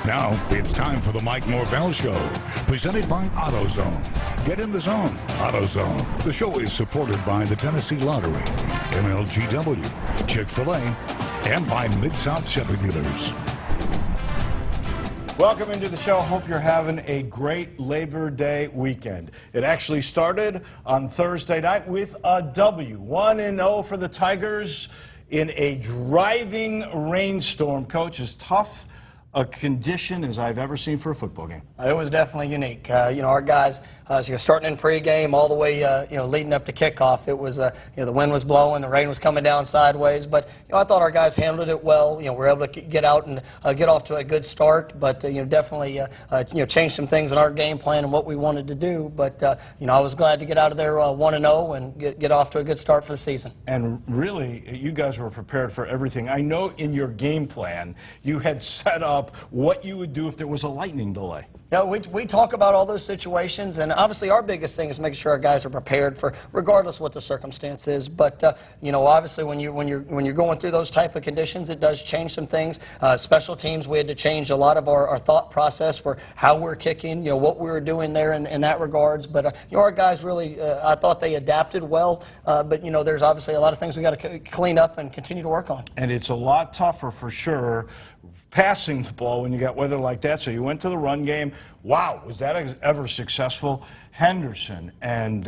Now, it's time for the Mike Norvell Show, presented by AutoZone. Get in the zone. AutoZone. The show is supported by the Tennessee Lottery, MLGW, Chick-fil-A, and by Mid-South Chevy Dealers. Welcome into the show. Hope you're having a great Labor Day weekend. It actually started on Thursday night with a W. 1-0 for the Tigers in a driving rainstorm. Coach, as tough a condition as I've ever seen for a football game. It was definitely unique. Our guys, starting in pregame all the way, leading up to kickoff, it was, the wind was blowing, the rain was coming down sideways, but I thought our guys handled it well. We were able to get out and get off to a good start, but definitely, change some things in our game plan and what we wanted to do. But I was glad to get out of there 1-0 and get off to a good start for the season. And really, you guys were prepared for everything. I know in your game plan you had set up what you would do if there was a lightning delay. Yeah, we talk about all those situations, and obviously our biggest thing is making sure our guys are prepared for regardless what the circumstance is. But obviously when you're going through those type of conditions, it does change some things. Special teams, we had to change a lot of our thought process for how we're kicking, what we were doing there in that regards. But our guys really, I thought they adapted well. But there's obviously a lot of things we got to clean up and continue to work on. And it's a lot tougher for sure passing the ball when you got weather like that. So you went to the run game. Wow, was that ever successful? Henderson and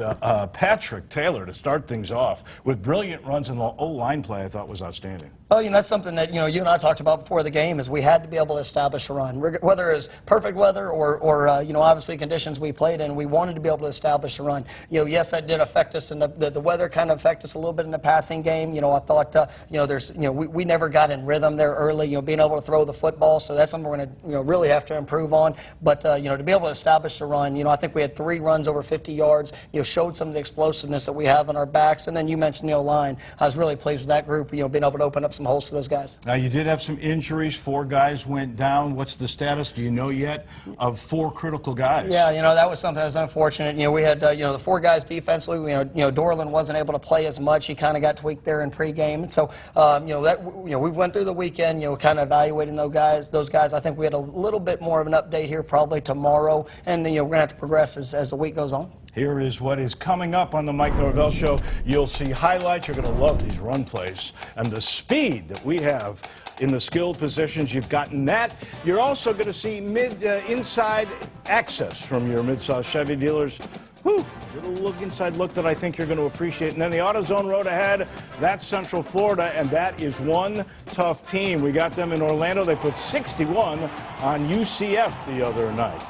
Patrick Taylor to start things off with brilliant runs, and the O-line play I thought was outstanding. Well, that's something that you and I talked about before the game, is we had to be able to establish a run, whether it was perfect weather or obviously conditions we played in. We wanted to be able to establish a run. Yes, that did affect us, and the weather kind of affected us a little bit in the passing game. I thought we never got in rhythm there early. Being able to throw the football, so that's something we're going to really have to improve on. But to be able to establish a run, I think we had 3 runs over 50 yards. Showed some of the explosiveness that we have on our backs, and then you mentioned the O-line. I was really pleased with that group. Being able to open up some holes to those guys. Now, you did have some injuries. 4 guys went down. What's the status, do you know yet, of 4 critical guys? Yeah, that was something that was unfortunate. We had, the 4 guys defensively. Dorland wasn't able to play as much. He kind of got tweaked there in pregame. And so, we went through the weekend, kind of evaluating those guys. I think we had a little bit more of an update here probably tomorrow, and we're going to have to progress as the week goes on. Here is what is coming up on the Mike Norvell Show. You'll see highlights. You're going to love these run plays and the speed that we have in the skilled positions. You've gotten that. You're also going to see inside access from your Mid-South Chevy dealers. Whew, little inside look that I think you're going to appreciate. And then the AutoZone road ahead, that's Central Florida, and that is one tough team. We got them in Orlando. They put 61 on UCF the other night.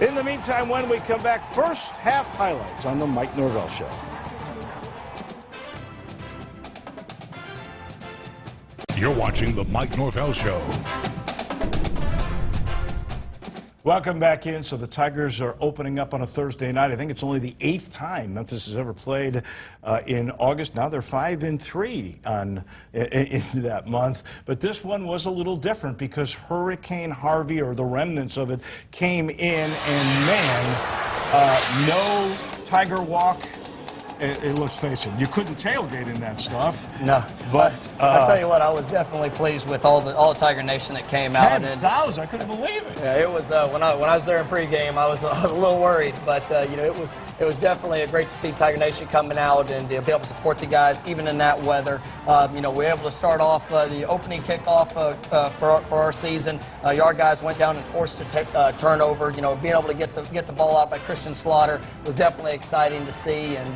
In the meantime, when we come back, first half highlights on the Mike Norvell Show. You're watching the Mike Norvell Show. Welcome back in. So the Tigers are opening up on a Thursday night. I think it's only the 8th time Memphis has ever played in August. Now they're 5-3 in that month. But this one was a little different because Hurricane Harvey, or the remnants of it, came in, and man, no Tiger Walk. Let's face it, you couldn't tailgate in that stuff. No, but I'll tell you what, I was definitely pleased with all the Tiger Nation that came out. 10,000, I couldn't believe it. Yeah, it was when I was there in pregame, I was a little worried, but it was definitely great to see Tiger Nation coming out and be able to support the guys even in that weather. We were able to start off the opening kickoff for our season. Our guys went down and forced a turnover. Being able to get the ball out by Christian Slaughter was definitely exciting to see, and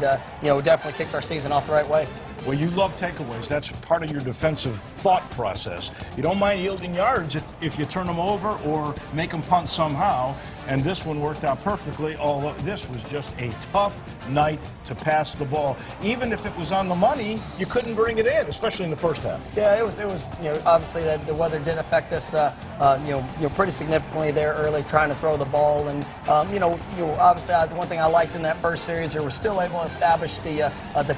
definitely kicked our season off the right way. Well, you love takeaways. That's part of your defensive thought process. You don't mind yielding yards if you turn them over or make them punt somehow. And this one worked out perfectly, although this was just a tough night to pass the ball. Even if it was on the money, you couldn't bring it in, especially in the first half. Yeah, it was obviously the weather did affect us pretty significantly there early, trying to throw the ball. And obviously the one thing I liked in that first series, we were still able to establish the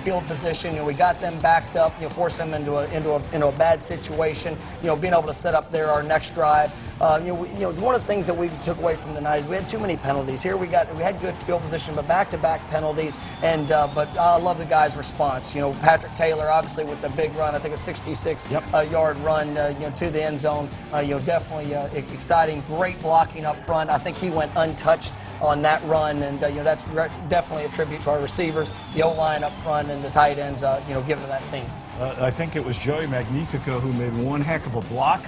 field position. We got them backed up, force them into a bad situation. Being able to set up there our next drive. One of the things that we took away from the night is we had too many penalties. Here we had good field position, but back-to-back penalties. And but I love the guys' response. Patrick Taylor, obviously with the big run, I think a 66-yard run, to the end zone. Definitely exciting, great blocking up front. I think he went untouched on that run, and that's definitely a tribute to our receivers, the O-line up front, and the tight ends, given that scene. I think it was Joey Magnifico who made one heck of a block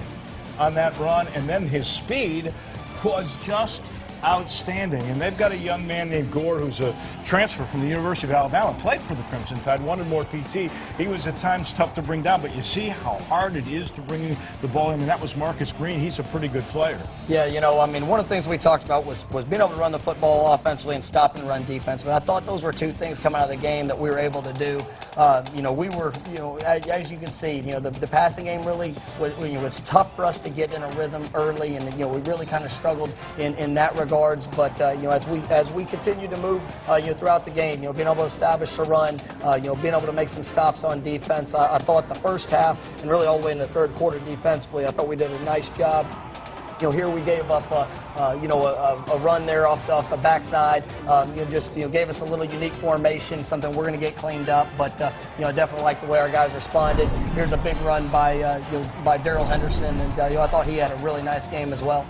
on that run, and then his speed was just outstanding. And they've got a young man named Gore who's a transfer from the University of Alabama, played for the Crimson Tide, wanted more PT. He was at times tough to bring down, but you see how hard it is to bring the ball in. And that was Marcus Green. He's a pretty good player. Yeah, one of the things we talked about was being able to run the football offensively and stop and run defensively. I thought those were two things coming out of the game that we were able to do. We were, as you can see, the passing game really was tough for us to get in a rhythm early, and we really kind of struggled in that regards. But as we continue to move throughout the game, being able to establish a run, being able to make some stops on defense, I thought the first half and really all the way in the third quarter defensively, I thought we did a nice job. Here we gave up, a run there off the backside. Gave us a little unique formation, something we're going to get cleaned up. But I definitely like the way our guys responded. Here's a big run by Darrell Henderson, and I thought he had a really nice game as well.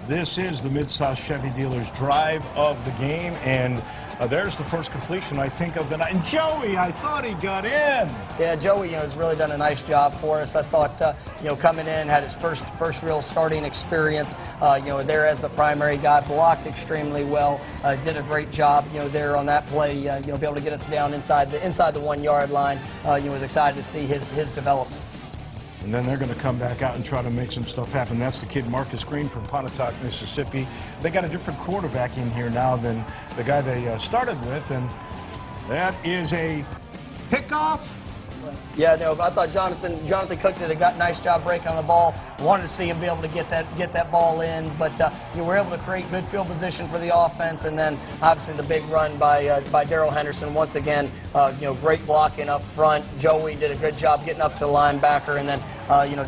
This is the Mid-South Chevy Dealers drive of the game, and there's the first completion, I think, of the night. And Joey, I thought he got in. Yeah, Joey, has really done a nice job for us. I thought, coming in, had his first real starting experience, there as the primary guy, blocked extremely well, did a great job, there on that play, be able to get us down inside the 1 yard line. Was excited to see his development. And then they're going to come back out and try to make some stuff happen. That's the kid Marcus Green from Pontotoc, Mississippi. They got a different quarterback in here now than the guy they started with, and that is a pickoff. Yeah, I thought Jonathan Cook did a nice job breaking on the ball. Wanted to see him be able to get that ball in, but we're able to create good field position for the offense, and then obviously the big run by Darrell Henderson once again. Great blocking up front. Joey did a good job getting up to the linebacker, and then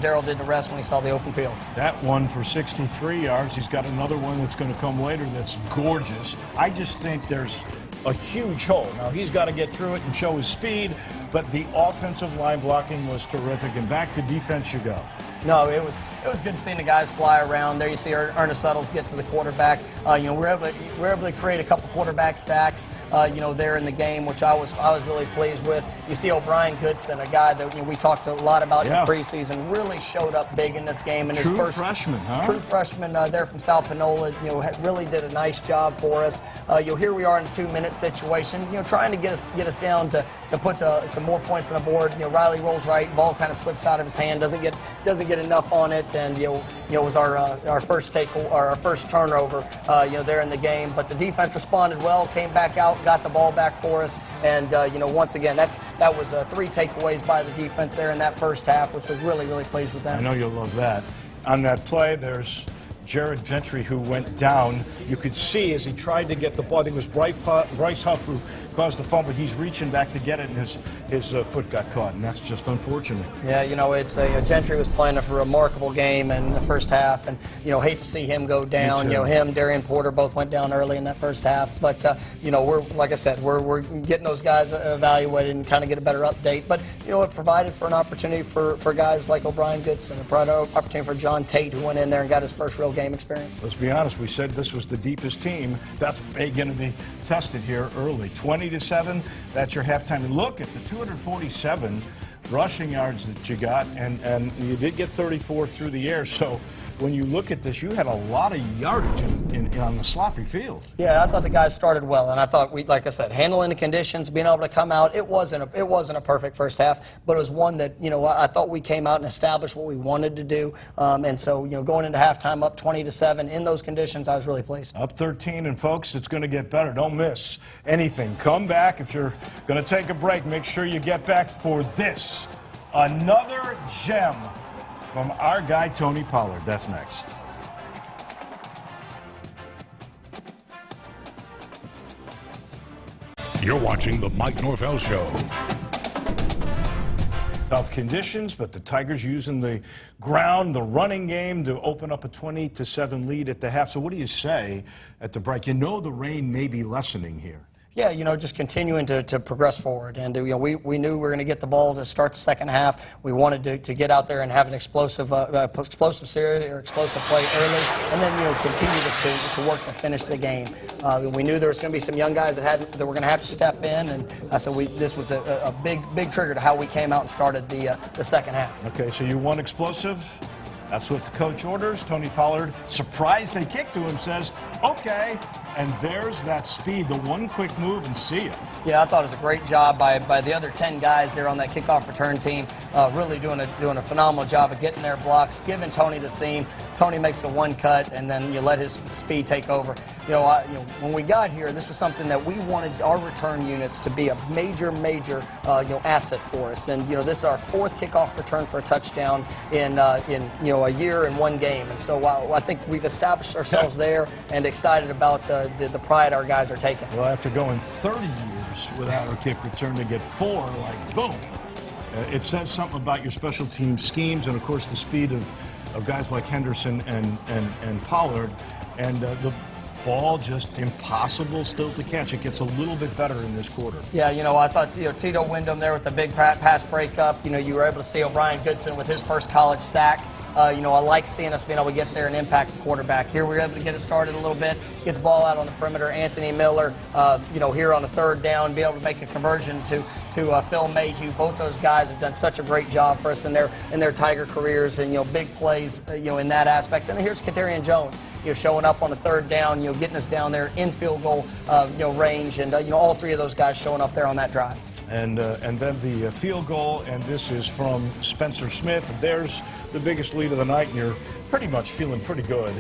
Darrell did the rest when he saw the open field. That one for 63 yards. He's got another one that's going to come later that's gorgeous. I just think there's a huge hole. Now, he's got to get through it and show his speed, but the offensive line blocking was terrific. And back to defense you go. No, it was good seeing the guys fly around. There you see Ernest Suttles get to the quarterback. We're able to create a couple quarterback sacks, there in the game, which I was really pleased with. You see O'Brien Goodson, a guy that we talked a lot about in preseason, really showed up big in this game. And his first freshman, huh? True freshman there from South Panola, really did a nice job for us. Here we are in a 2-minute situation, trying to get us down to put some more points on the board. Riley rolls right, ball kind of slips out of his hand, doesn't get enough on it, and it was our first our first turnover there in the game. But the defense responded well, came back out, got the ball back for us, and once again that was 3 takeaways by the defense there in that first half, which was really pleased with them. I know you'll love that. On that play, there's Jared Gentry, who went down. You could see as he tried to get the ball, I think it was Bryce Huff who caused the fumble. He's reaching back to get it, and his foot got caught, and that's just unfortunate. Yeah, it's Gentry was playing a remarkable game in the first half, and hate to see him go down. Him, Darian Porter both went down early in that first half, but we're, like I said, we're getting those guys evaluated and kind of get a better update. But it provided for an opportunity for guys like O'Brien Goodson, it provided an opportunity for John Tate, who went in there and got his first real game experience. Let's be honest, we said this was the deepest team. That's going to be tested here early. 20-7, that's your halftime. And look at the 247 rushing yards that you got, and you did get 34 through the air. So when you look at this, you had a lot of yardage on the sloppy field. Yeah, I thought the guys started well, and I thought like I said, handling the conditions, being able to come out. It wasn't a perfect first half, but it was one that I thought we came out and established what we wanted to do. And so going into halftime up 20-7 in those conditions, I was really pleased. Up 13, and folks, it's going to get better. Don't miss anything. Come back if you're going to take a break. Make sure you get back for this, another gem from our guy Tony Pollard. That's next. You're watching the Mike Norvell Show. Tough conditions, but the Tigers using the ground, the running game to open up a 20-7 lead at the half. So what do you say at the break? You know the rain may be lessening here. Yeah, just continuing to progress forward. And, we knew we were going to get the ball to start the second half. We wanted to get out there and have an explosive series or explosive play early, and then, continue to work to finish the game. We knew there was going to be some young guys that were going to have to step in, and so this was a big trigger to how we came out and started the second half. Okay, so you want explosive? That's what the coach orders. Tony Pollard, surprised they kicked to him, says, okay. And there's that speed, the one quick move, and see it. Yeah, I thought it was a great job by the other 10 guys there on that kickoff return team. Really doing a phenomenal job of getting their blocks, giving Tony the seam. Tony makes the one cut, and then you let his speed take over. When we got here, this was something that we wanted our return units to be a major asset for us. And this is our fourth kickoff return for a touchdown in a year and one game. And so I think we've established ourselves there, and excited about the pride our guys are taking. Well, after going 30 years without a kick return, to get 4, like boom. It says something about your special team schemes, and of course the speed of guys like Henderson and Pollard, and the ball just impossible still to catch. It gets a little bit better in this quarter. Yeah, I thought Tito Wyndham there with the big pass breakup. You were able to see O'Brien Goodson with his first college sack. I like seeing us being able to get there and impact the quarterback. Here we were able to get it started a little bit, get the ball out on the perimeter. Anthony Miller, here on the third down, be able to make a conversion to Phil Mayhew. Both those guys have done such a great job for us in their Tiger careers, and big plays, in that aspect. And here's Katarian Jones, showing up on the third down, getting us down there in field goal, range, and all three of those guys showing up there on that drive. And then the field goal, and this is from Spencer Smith. There's the biggest lead of the night, and you're pretty much feeling pretty good.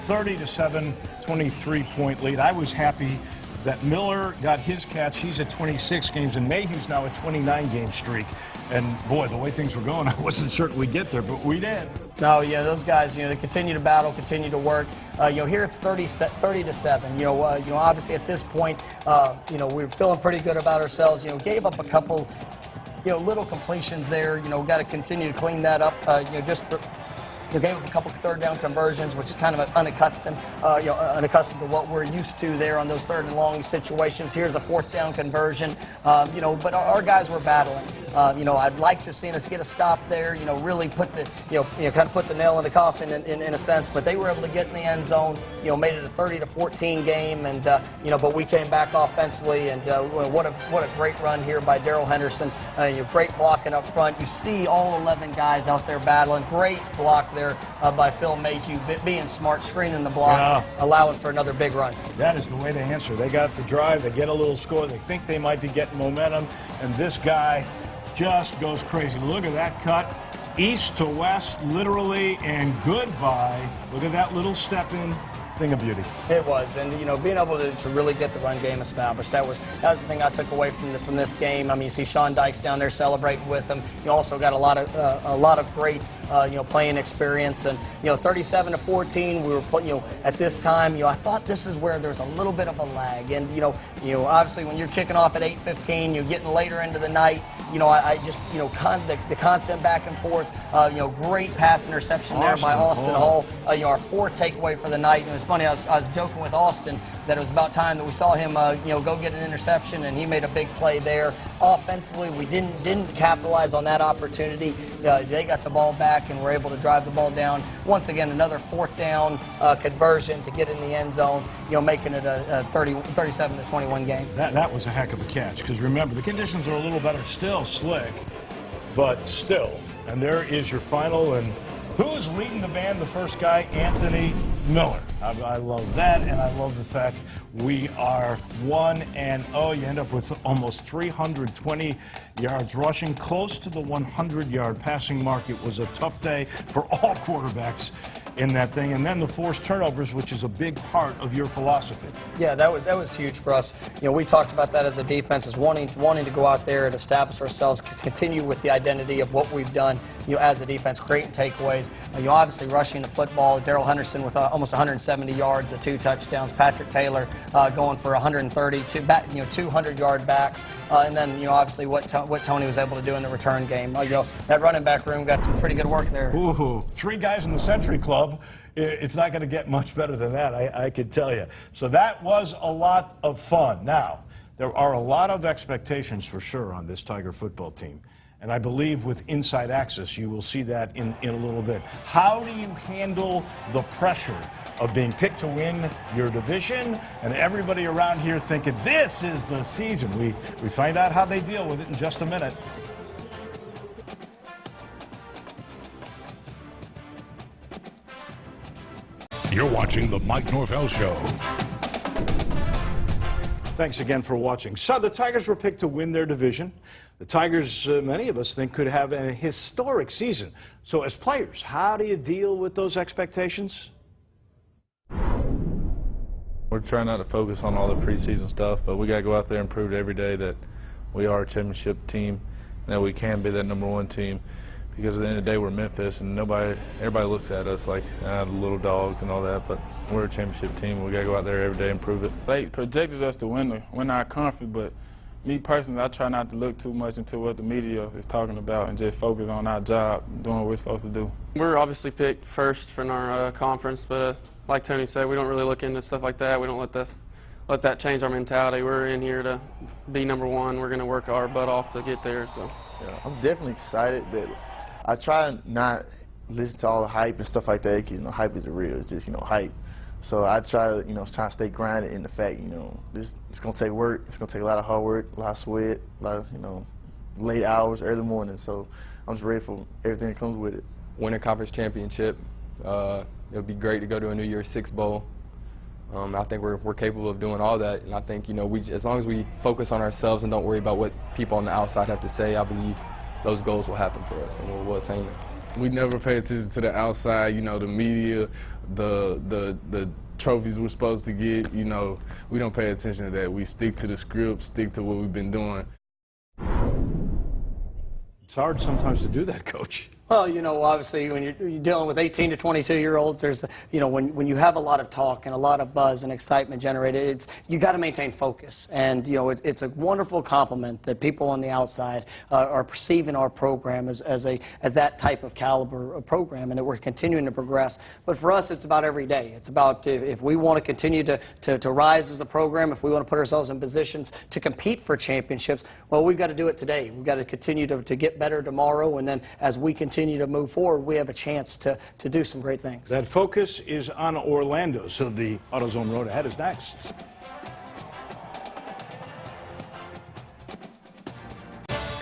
30-7, 23-point lead. I was happy that Miller got his catch. He's at 26 games, and Mayhew's now at 29-game streak. And boy, the way things were going, I wasn't certain we'd get there, but we did. No, yeah, those guys, they continue to battle, continue to work. Here it's 30-7. Obviously at this point, we're feeling pretty good about ourselves. Gave up a couple, little completions there. Got to continue to clean that up. Gave up a couple third down conversions, which is kind of unaccustomed to what we're used to there on those third and long situations. Here's a fourth down conversion, but our guys were battling. I'd like to have seen us get a stop there, really put the, kind of put the nail in the coffin in a sense, but they were able to get in the end zone, made it a 30-14 game, and, but we came back offensively, and what a great run here by Darrell Henderson. Great blocking up front. You see all 11 guys out there battling. Great block there by Phil Mayhew, being smart, screening the block, allowing for another big run. That is the way to answer. They got the drive, they get a little score, they think they might be getting momentum, and this guy just goes crazy. Look at that cut, east to west, literally, and goodbye. Look at that little step in. Thing of beauty. It was, and being able to really get the run game established, that was the thing I took away from this game. I mean, you see Sean Dykes down there celebrating with them. You also got a lot of great playing experience, and 37-14. We were at this time. I thought this is where there's a little bit of a lag, and obviously when you're kicking off at 8:15, you're getting later into the night. I just the constant back and forth. Great pass interception there by Austin Hall. Our fourth takeaway for the night. And it was funny. I was joking with Austin that it was about time that we saw him go get an interception, and he made a big play there. Offensively, we didn't capitalize on that opportunity. They got the ball back and were able to drive the ball down. Once again, another fourth down conversion to get in the end zone, making it a 37-21 game. That was a heck of a catch, because remember, the conditions are a little better. Still slick, but still. And there is your final, and who's leading the band? The first guy, Anthony Miller. I love that, and I love the fact we are 1-0. You end up with almost 320 yards rushing, close to the 100-yard passing mark. It was a tough day for all quarterbacks in that thing, and then the forced turnovers, which is a big part of your philosophy. Yeah, that was huge for us. We talked about that as a defense, as wanting to go out there and establish ourselves, continue with the identity of what we've done, as a defense, creating takeaways. Obviously rushing the football. Darrell Henderson with almost 170 yards, 2 touchdowns. Patrick Taylor going for 130, 200-yard backs, and then obviously what Tony was able to do in the return game. That running back room got some pretty good work there. Ooh, 3 guys in the Century Club. It's not going to get much better than that, I can tell you. So that was a lot of fun. Now, there are a lot of expectations for sure on this Tiger football team. And I believe with Inside Access, you will see that in a little bit. How do you handle the pressure of being picked to win your division and everybody around here thinking this is the season? We find out how they deal with it in just a minute. You're watching The Mike Norvell Show. Thanks again for watching. So the Tigers were picked to win their division. The Tigers, many of us think, could have a historic season. So as players, how do you deal with those expectations? We're trying not to focus on all the preseason stuff, but we got to go out there and prove every day that we are a championship team and that we can be that #1 team. Because at the end of the day, we're Memphis, and everybody looks at us like the little dogs and all that. But we're a championship team. We got to go out there every day and prove it. They projected us to win our conference, but me personally, I try not to look too much into what the media is talking about and just focus on our job, doing what we're supposed to do. We're obviously picked first for our conference, but like Tony said, we don't really look into stuff like that. We don't let that change our mentality. We're in here to be #1. We're going to work our butt off to get there. So yeah, I'm definitely excited, but I try not listen to all the hype and stuff like that, because hype isn't real. It's just hype. So I try to try to stay grounded in the fact this it's gonna take work. It's gonna take a lot of hard work, a lot of sweat, a lot of late hours, early morning. So I'm just ready for everything that comes with it. Win a conference championship. It would be great to go to a New Year's Six bowl. I think we're capable of doing all that, and I think as long as we focus on ourselves and don't worry about what people on the outside have to say, I believe those goals will happen for us, and we'll attain them. We never pay attention to the outside, the media, the trophies we're supposed to get. We don't pay attention to that. We stick to the script, stick to what we've been doing. It's hard sometimes to do that, Coach. Well, obviously when you're dealing with 18 to 22-year-olds, there's, when you have a lot of talk and a lot of buzz and excitement generated, you got to maintain focus. And, it's a wonderful compliment that people on the outside are perceiving our program as that type of caliber of program, and that we're continuing to progress. But for us, it's about every day. It's about if we want to continue to rise as a program, if we want to put ourselves in positions to compete for championships, well, we've got to do it today. We've got to continue to get better tomorrow, and then as we continue to move forward, we have a chance to do some great things. That focus is on Orlando, so the AutoZone Road Ahead is next.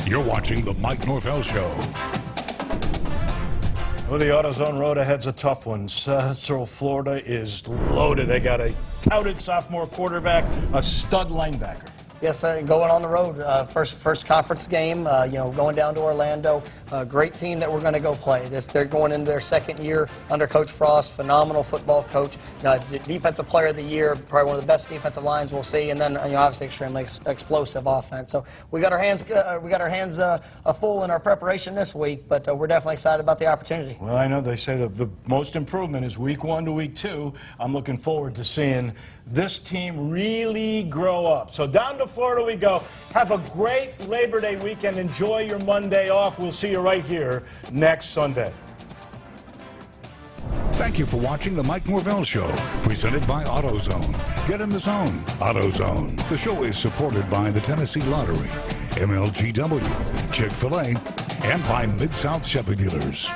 You're watching The Mike Norvell Show. Well, the AutoZone Road Ahead's a tough one. Central Florida is loaded. They got a touted sophomore quarterback, a stud linebacker. Yes, going on the road, first conference game, going down to Orlando. Great team that we're going to go play. They're going into their second year under Coach Frost, phenomenal football coach, defensive player of the year, probably one of the best defensive lines we'll see, and then obviously extremely explosive offense. So we got our hands full in our preparation this week, but we're definitely excited about the opportunity. Well, I know they say that the most improvement is week 1 to week 2. I'm looking forward to seeing this team really grow up. So down to Florida we go. Have a great Labor Day weekend. Enjoy your Monday off. We'll see you right here next Sunday. Thank you for watching The Mike Norvell Show, presented by AutoZone. Get in the zone. AutoZone. The show is supported by the Tennessee Lottery, MLGW, Chick-fil-A, and by Mid-South Chevy Dealers.